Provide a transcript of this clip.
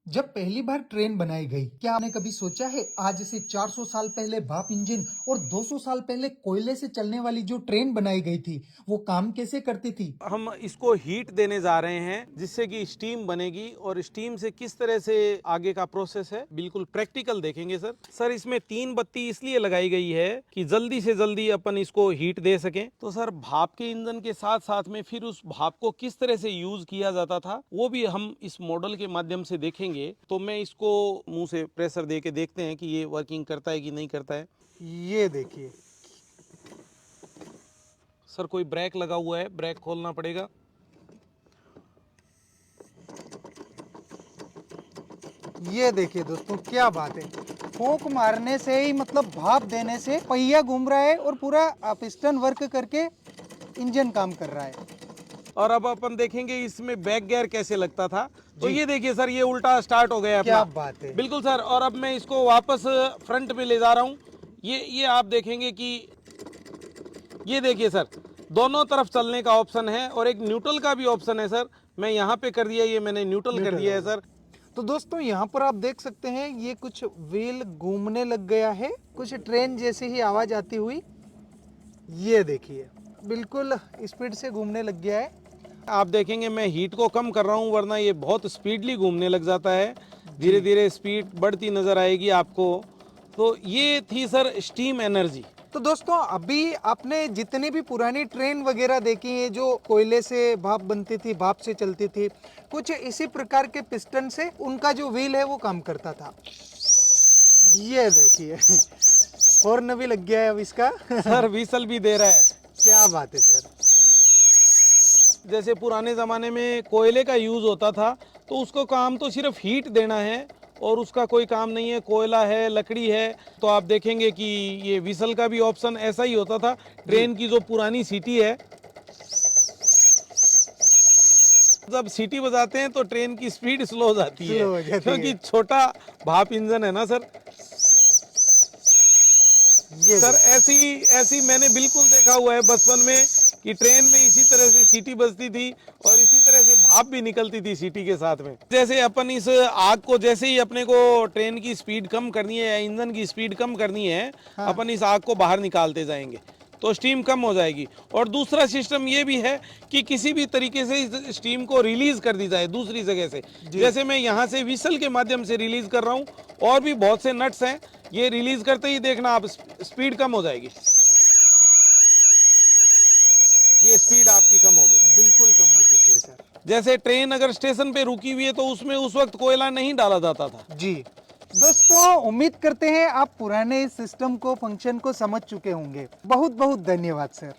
जब पहली बार ट्रेन बनाई गई, क्या आपने कभी सोचा है आज से 400 साल पहले भाप इंजन और 200 साल पहले कोयले से चलने वाली जो ट्रेन बनाई गई थी वो काम कैसे करती थी। हम इसको हीट देने जा रहे हैं जिससे कि स्टीम बनेगी और स्टीम से किस तरह से आगे का प्रोसेस है बिल्कुल प्रैक्टिकल देखेंगे सर इसमें 3 बत्ती इसलिए लगाई गई है कि जल्दी से जल्दी अपन इसको हीट दे सकें। तो सर भाप के ईंधन के साथ साथ में फिर उस भाप को किस तरह से यूज किया जाता था वो भी हम इस मॉडल के माध्यम से देखेंगे। तो मैं इसको मुंह से प्रेशर दे के देखते हैं कि ये वर्किंग करता है कि नहीं करता है। ये देखिए सर कोई ब्रेक लगा हुआ है, ब्रेक खोलना पड़ेगा। ये देखिए दोस्तों, क्या बात है। फूंक मारने से ही मतलब भाप देने से पहिया घूम रहा है और पूरा पिस्टन वर्क करके इंजन काम कर रहा है। और अब अपन देखेंगे इसमें बैक गियर कैसे लगता था। तो ये देखिए सर, ये उल्टा स्टार्ट हो गया। क्या बात है। बिल्कुल सर। और अब मैं इसको वापस फ्रंट में ले जा रहा हूँ। ये आप देखेंगे कि ये देखिए सर, दोनों तरफ चलने का ऑप्शन है और एक न्यूट्रल का भी ऑप्शन है सर। मैं यहाँ पे कर दिया, ये मैंने न्यूट्रल कर दिया है सर। तो दोस्तों यहाँ पर आप देख सकते हैं ये कुछ व्हील घूमने लग गया है, कुछ ट्रेन जैसी ही आवाज आती हुई। ये देखिए बिल्कुल स्पीड से घूमने लग गया है। आप देखेंगे मैं हीट को कम कर रहा हूँ वरना ये बहुत स्पीडली घूमने लग जाता है। धीरे धीरे स्पीड बढ़ती नजर आएगी आपको। तो ये थी सर स्टीम एनर्जी। तो दोस्तों अभी आपने जितनी भी पुरानी ट्रेन वगैरह देखी है जो कोयले से भाप बनती थी, भाप से चलती थी, कुछ इसी प्रकार के पिस्टन से उनका जो व्हील है वो काम करता था। ये देखिए हॉर्न भी लग गया है अब इसका। सर व्हीसल भी दे रहा है। क्या बात है सर। जैसे पुराने ज़माने में कोयले का यूज़ होता था तो उसको काम तो सिर्फ हीट देना है और उसका कोई काम नहीं है। कोयला है, लकड़ी है, तो आप देखेंगे कि ये व्हीसल का भी ऑप्शन ऐसा ही होता था। ट्रेन की जो पुरानी सीटी है, जब सीटी बजाते हैं तो ट्रेन की स्पीड स्लो हो जाती है क्योंकि छोटा भाप इंजन है ना सर। सर ऐसी मैंने बिल्कुल देखा हुआ है बचपन में कि ट्रेन में इसी तरह से सीटी बजती थी और इसी तरह से भाप भी निकलती थी सीटी के साथ में। जैसे अपन इस आग को, जैसे ही अपने को ट्रेन की स्पीड कम करनी है या इंजन की स्पीड कम करनी है, हाँ। अपन इस आग को बाहर निकालते जाएंगे तो स्टीम कम हो जाएगी। और दूसरा सिस्टम ये भी है कि किसी भी तरीके से इस स्टीम को रिलीज कर दी जाए दूसरी जगह से। जैसे मैं यहाँ से व्हीसल के माध्यम से रिलीज कर रहा हूँ, और भी बहुत से नट्स हैं, ये रिलीज करते ही देखना आप स्पीड कम हो जाएगी। ये स्पीड आपकी कम हो गई, बिल्कुल कम हो चुकी है सर। जैसे ट्रेन अगर स्टेशन पे रुकी हुई है तो उसमें उस वक्त कोयला नहीं डाला जाता था। जी दोस्तों, उम्मीद करते हैं आप पुराने इस सिस्टम को, फंक्शन को समझ चुके होंगे। बहुत बहुत धन्यवाद सर।